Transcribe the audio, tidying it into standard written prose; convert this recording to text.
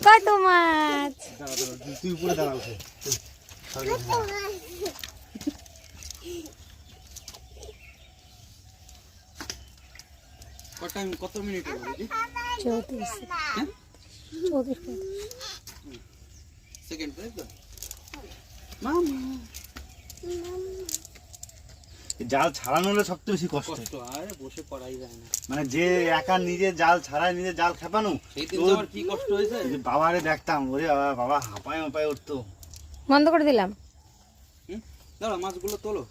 কত মাছ! তুই উপরে দাঁড়াও। কত মিনিট সেকেন্ড? জাল ছাড়ানো হলে সবচেয়ে বেশি কষ্ট। আরে বসে পড়াই যায় না, মানে যে একা নিজে জাল ছাড়ায়, নিজে জাল খেপানো, সেই দিন তো কি কষ্ট হয়েছে। বাবারে দেখতাম, ওরে বাবা হাঁপায় হাঁপায় উঠতো। বন্ধ করে দিলাম। দাঁড়া, মাছগুলো তোলো।